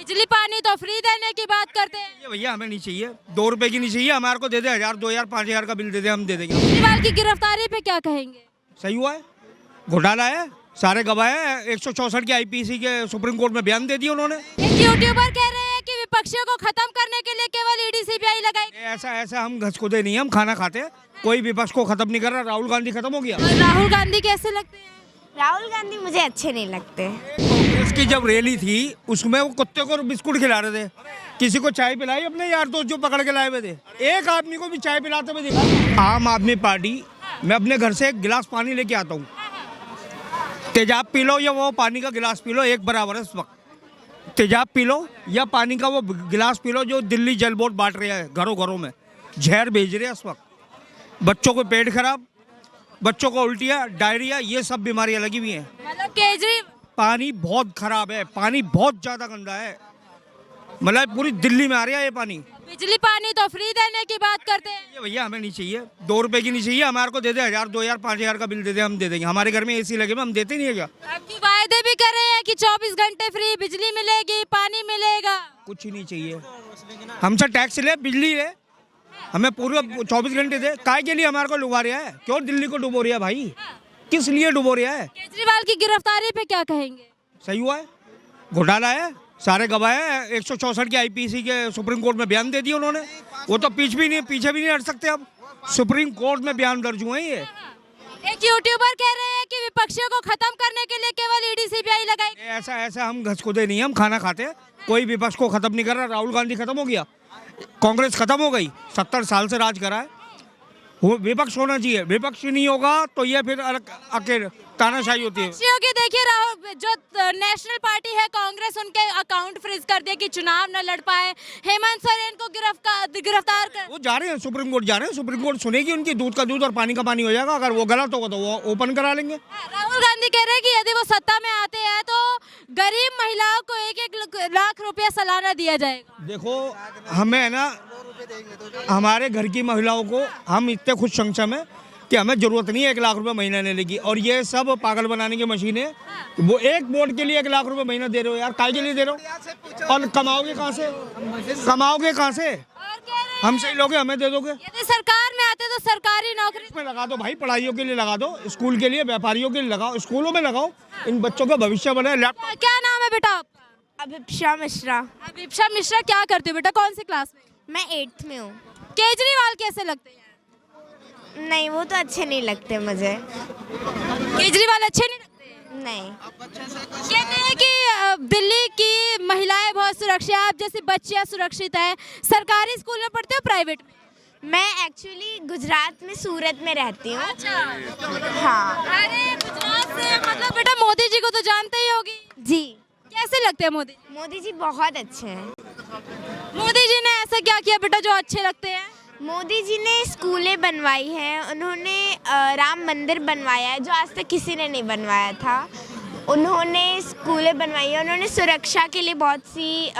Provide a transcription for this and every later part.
बिजली पानी तो फ्री देने की बात करते हैं। ये भैया हमें नहीं चाहिए, 2 रुपए की नहीं चाहिए, हमारे को दे दे 1000, 2000, 5000 का बिल दे दे, हम दे देंगे। केजरीवाल की गिरफ्तारी पे क्या कहेंगे? सही हुआ है, घोटाला है, सारे गवाह है। 164 की आईपीसी के सुप्रीम कोर्ट में बयान दे दिया उन्होंने। एक यूट्यूबर कह रहे हैं कि विपक्षियों को खत्म करने के लिए केवल ईडी सीबीआई लगाई। ऐसा हम घसकुदे नहीं, हम खाना खाते हैं, कोई विपक्ष को खत्म नहीं कर रहा। राहुल गांधी खत्म हो गया। और राहुल गांधी कैसे लगते हैं? राहुल गांधी मुझे अच्छे नहीं लगते। कांग्रेस की जब रैली थी उसमें वो कुत्ते को बिस्कुट खिला रहे थे, किसी को चाय पिलाई अपने यार दोस्त जो पकड़ के लाए हुए थे, एक आदमी को भी चाय पिलाते हुए देखा। आम आदमी पार्टी, मैं अपने घर से एक गिलास पानी लेके आता हूँ, तेजाब पी लो या वो पानी का गिलास पी लो, एक बराबर है इस वक्त। तेजाब पी लो या पानी का वो गिलास पी लो जो दिल्ली जल बोर्ड बांट रहा है घरों घरों में, जहर भेज रहे हैं इस वक्त। बच्चों को पेट खराब, बच्चों को उल्टियाँ, डायरिया, ये सब बीमारियां लगी हुई हैं। मतलब केजरीवाल पानी बहुत खराब है, पानी बहुत ज्यादा गंदा है, मतलब पूरी दिल्ली में आ रहा है ये पानी। बिजली पानी तो फ्री देने की बात करते हैं। ये भैया हमें नहीं चाहिए, 2 रुपए की नहीं चाहिए, हमारे को दे दे 1000, 2000, 5000 का बिल दे दे, हम दे देंगे। हमारे घर में एसी लगे हुए, हम देते नहीं है क्या? आपकी वायदे भी कर रहे हैं कि 24 घंटे फ्री बिजली मिलेगी, पानी मिलेगा। कुछ ही नहीं चाहिए, हमसे टैक्स ले, बिजली ले, हमें पूरे 24 घंटे दे। काय के लिए हमारे को डुबा रहा है? क्यों दिल्ली को डुबो रहा है भाई? किस लिए डुबो रहा है? केजरीवाल की गिरफ्तारी पे क्या कहेंगे? सही हुआ है, घोटाला है, सारे गवाह है। 164 की आईपीसी के सुप्रीम कोर्ट में बयान दे दिया उन्होंने। वो तो पीछे भी नहीं हट सकते। अब सुप्रीम कोर्ट में बयान दर्ज हुए हैं ये। एक यूट्यूबर कह रहे हैं कि विपक्षियों को खत्म करने के लिए केवल ईडी सीबीआई लगाई। ऐसा हम घसकुदे नहीं, हम खाना खाते हैं, कोई विपक्ष को खत्म नहीं कर रहा। राहुल गांधी खत्म हो गया, कांग्रेस खत्म हो गई, 70 साल से राज करा है। वो विपक्ष होना चाहिए, विपक्ष नहीं होगा तो ये फिर अकेले तानाशाही होती है। विपक्षियों की देखिए राहुल जो नेशनल पार्टी है कांग्रेस, उनके अकाउंट फ्रीज कर दिया कि चुनाव न लड़ पाए। हेमंत सोरेन को गिरफ्तार कर, वो जा रहे हैं सुप्रीम कोर्ट, जा रहे हैं, सुप्रीम कोर्ट सुनेगी उनकी। दूध का दूध और पानी का पानी हो जाएगा। अगर वो गलत होगा तो वो ओपन करा लेंगे। राहुल गांधी कह रहे हैं कि यदि वो सत्ता में आते हैं तो गरीब महिलाओं को 1-1 लाख रुपया सालाना दिया जाएगा। देखो हमें है ना, हमारे घर की महिलाओं को हम इतने खुश संक्षम है कि हमें जरूरत नहीं है 1 लाख रुपए महीना लेने की। और ये सब पागल बनाने की मशीन है। वो एक वोट के लिए 1 लाख रुपए महीना दे रहे हो यार, काय के लिए दे रहे हो? और कमाओगे कहाँ से? कमाओगे कहाँ से? हमसे ही लोगे, हमें दे दोगे? यदि सरकार में आते तो सरकारी नौकरी में लगा दो भाई, पढ़ाइयों के लिए लगा दो, स्कूल के लिए, व्यापारियों के लिए लगाओ, स्कूलों में लगाओ, इन बच्चों का भविष्य बने। लैपटॉप। क्या नाम है बेटा आपका? अभिप्सा मिश्रा। अभिप्सा मिश्रा, क्या करते हो बेटा, कौन सी क्लास में? मैं 8th में हूँ। केजरीवाल कैसे लगते हैं? नहीं, वो तो अच्छे नहीं लगते मुझे। केजरीवाल अच्छे नहीं लगते? नहीं। कहते हैं कि दिल्ली की महिलाएं बहुत सुरक्षित हैं, आप जैसी बच्चियां सुरक्षित हैं। सरकारी स्कूल में पढ़ते हो प्राइवेट में? मैं एक्चुअली गुजरात में सूरत में रहती हूँ। अच्छा। हाँ। अरे गुजरात से, मतलब बेटा मोदी जी को तो जानते ही होगी। जी। कैसे लगते हैं मोदी? मोदी जी बहुत अच्छे हैं। मोदी जी ने ऐसा क्या किया बेटा जो अच्छे लगते हैं? मोदी जी ने स्कूलें बनवाई हैं, उन्होंने राम मंदिर बनवाया है जो आज तक किसी ने नहीं बनवाया था। उन्होंने स्कूलें बनवाई है, उन्होंने सुरक्षा के लिए बहुत सी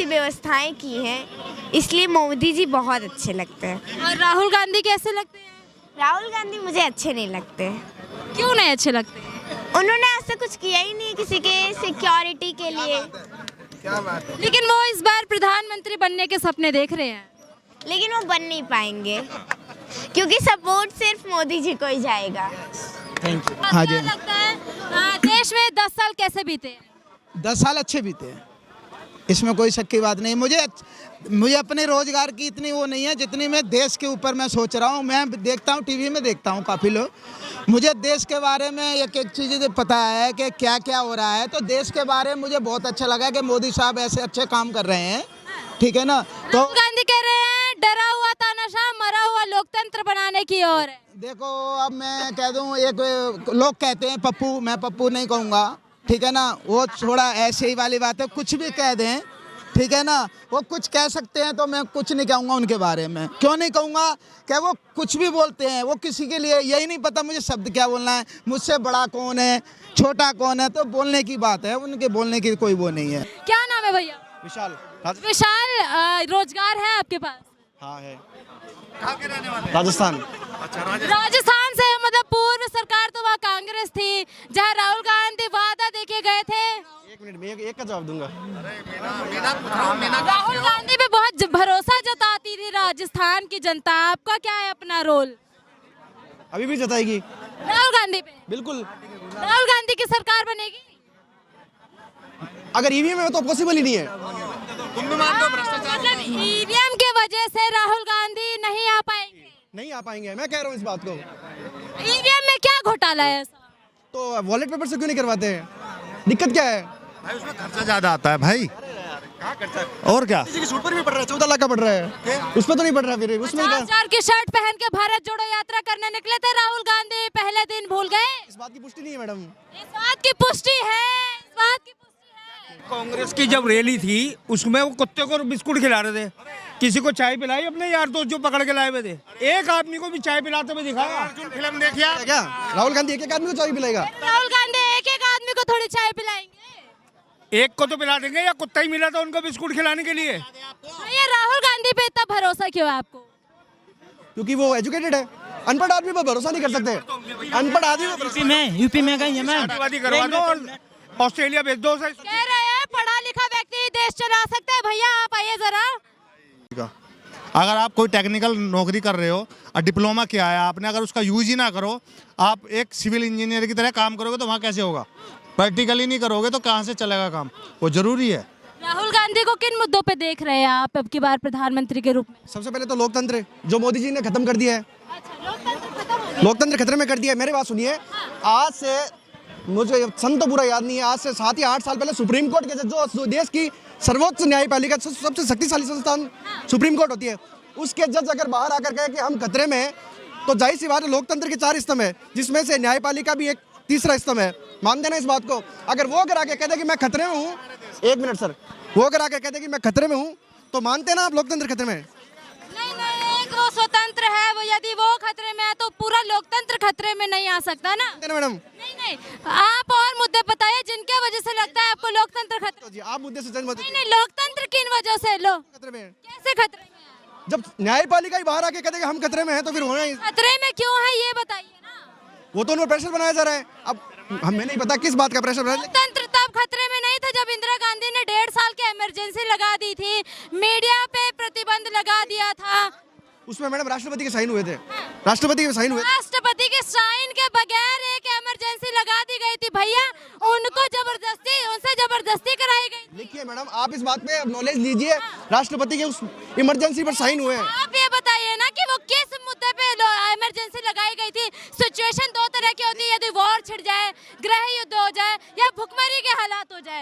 व्यवस्थाएं की हैं, इसलिए मोदी जी बहुत अच्छे लगते हैं। और राहुल गांधी कैसे लगते हैं? राहुल गांधी मुझे अच्छे नहीं लगते। क्यों नहीं अच्छे लगते? उन्होंने ऐसा कुछ किया ही नहीं किसी के सिक्योरिटी के लिए। लेकिन वो इस बार प्रधानमंत्री बनने के सपने देख रहे हैं। लेकिन वो बन नहीं पाएंगे क्योंकि सपोर्ट सिर्फ मोदी जी को ही जाएगा। Thank you. हाँ जी। लगता है देश में 10 साल कैसे बीते? 10 साल अच्छे बीते हैं, इसमें कोई शक की बात नहीं। मुझे अपने रोजगार की इतनी वो नहीं है जितनी मैं देश के ऊपर मैं सोच रहा हूँ। मैं देखता हूँ, टीवी में देखता हूँ काफ़ी लोग, मुझे देश के बारे में एक एक चीज़ पता है कि क्या क्या हो रहा है। तो देश के बारे में मुझे बहुत अच्छा लगा कि मोदी साहब ऐसे अच्छे काम कर रहे हैं, ठीक है ना। तो राहुल गांधी कह रहे हैं डरा हुआ तानाशाह मरा हुआ लोकतंत्र बनाने की ओर है। देखो अब मैं कह दूँ, एक लोग कहते हैं पप्पू, मैं पप्पू नहीं कहूँगा, ठीक है ना। वो थोड़ा ऐसे ही वाली बात है, कुछ भी कह दें, ठीक है ना। वो कुछ कह सकते हैं तो मैं कुछ नहीं कहूँगा उनके बारे में। क्यों नहीं कहूँगा? क्या वो कुछ भी बोलते हैं, वो किसी के लिए यही नहीं पता मुझे शब्द क्या बोलना है, मुझसे बड़ा कौन है, छोटा कौन है। तो बोलने की बात है, उनके बोलने की कोई वो नहीं है। क्या नाम है भैया? विशाल। विशाल, रोजगार है आपके पास? हाँ है। कहाँ के रहने वाले? राजस्थान। अच्छा, राजस्थान से, मतलब पूर्व सरकार तो वहाँ कांग्रेस थी, जहाँ राहुल गांधी वादा देके गए थे। एक मिनट में एक का जवाब दूंगा। राहुल गांधी पे बहुत भरोसा जताती थी राजस्थान की जनता, आपका क्या है अपना रोल अभी भी जताएगी, राहुल गांधी पे? बिल्कुल। राहुल गांधी की सरकार बनेगी? अगर ईवीएम है तो पॉसिबल ही नहीं है। मतलब ईवीएम की वजह से राहुल गांधी नहीं आ पाएंगे? नहीं आ पाएंगे, मैं कह रहा हूँ इस बात को। ईवीएम में क्या घोटाला है ऐसा? तो वॉलेट पेपर से क्यों नहीं करवाते हैं? दिक्कत क्या है? भाई उसमें खर्चा ज्यादा आता है भाई। और क्या, किसी की सूट पर भी पड़ रहा है, 14 लाख का पड़ रहा है, उस पर तो नहीं पड़ रहा। फिर उसमें 50,000 की शर्ट पहन के भारत जोड़ो यात्रा करने निकले थे राहुल गांधी, पहले दिन भूल गए? इस बात की पुष्टि नहीं है मैडम। इस बात की पुष्टि है, इस बात की पुष्टि है। कांग्रेस की जब रैली थी उसमें वो कुत्ते को बिस्कुट खिला रहे थे, किसी को चाय पिलाई अपने यार दोस्त जो पकड़ के लाए हुए थे। एक आदमी को भी चाय पिलाते हुए दिखाया। फिल्म देखिए क्या राहुल गांधी एक एक आदमी को चाय पिलाएगा? राहुल गांधी एक एक आदमी को थोड़ी चाय पिलाएंगे? एक को तो पिला देंगे, या कुत्ता ही मिला था उनको बिस्कुट खिलाने के लिए। ये राहुल गांधी पे इतना भरोसा क्यों है आपको? क्योंकि वो एजुकेटेड है। अनपढ़ आदमी पर भरोसा नहीं कर सकते। अनपढ़ आदमी पर भरोसा यूपी में गई है मैं। शादी करवा दो और ऑस्ट्रेलिया भेज दो उसे। कह रहे हैं पढ़ा लिखा व्यक्ति देश चला सकता है। भैया आप आइए जरा। अगर आप कोई टेक्निकल नौकरी कर रहे हो और डिप्लोमा किया है आपने, अगर उसका यूज ही ना करो, आप एक सिविल इंजीनियर की तरह काम करोगे तो वहाँ कैसे होगा? प्रैक्टिकली नहीं करोगे तो कहाँ से चलेगा काम? वो जरूरी है। राहुल गांधी को किन मुद्दों पे देख रहे हैं आप अब की बार प्रधानमंत्री के रूप में? सबसे पहले तो लोकतंत्र जो मोदी जी ने खत्म कर दिया है। अच्छा, लोकतंत्र खत्म हो गया। लोकतंत्र खतरे में कर दिया है। मेरी बात सुनिए, आज से मुझे सन तो पूरा याद नहीं है, आज से 7 या 8 साल पहले सुप्रीम कोर्ट के जो देश की सर्वोच्च न्यायपालिका सबसे शक्तिशाली संस्थान सुप्रीम कोर्ट होती है, उसके जज अगर बाहर आकर कहे कि हम खतरे में हैं, तो जाहिर सी बात है लोकतंत्र के 4 स्तंभ है, जिसमें से न्यायपालिका भी एक तीसरा स्तंभ है। मान देना इस बात को। अगर वो अगर आके कहते कि मैं खतरे में हूँ, एक मिनट सर, वो अगर आके कहते कि मैं खतरे में हूँ, तो मानते ना आप लोकतंत्र खतरे में है? नहीं नहीं, एक वो स्वतंत्र है, वो यदि वो खतरे में है तो पूरा लोकतंत्र खतरे में नहीं आ सकता ना। मानते ना मैडम? नहीं नहीं, आप और मुद्दे बताइए जिनके वजह से लगता है आपको लोकतंत्र खतरे। तो जी आप मुद्दे से चेंज मत। नहीं नहीं, लोकतंत्र किन वजह से खतरे में है। कैसे खतरे में है? जब न्यायपालिका ही बाहर आके कहते कि हम खतरे में हैं, तो फिर होना ही। खतरे में क्यों है ये बताइए ना। वो तो उन पर प्रेशर बनाया जा रहा है। अब हमें नहीं पता किस बात का प्रेशर बनाया। लोकतंत्र तब खतरे में नहीं था जब इंदिरा गांधी ने 1.5 साल की इमरजेंसी लगा दी थी, मीडिया पे प्रतिबंध लगा दिया था। उसमें मैडम राष्ट्रपति के साइन हुए थे, राष्ट्रपति के साइन हुए थे। राष्ट्रपति के साइन के बगैर एक इमरजेंसी लगा दी गई थी भैया, उनको उनसे जबरदस्ती कराई गई। लिखिए मैडम, आप इस बात पे नॉलेज लीजिए, राष्ट्रपति के उस इमरजेंसी पर साइन हुए हैं। आप ये बताइए ना कि वो किस मुद्दे पे इमरजेंसी लगाई गई थी। सिचुएशन 2 तरह की होती है, यदि वॉर छिड़ जाए, गृह युद्ध हो जाए या भुखमरी के हालात हो जाए।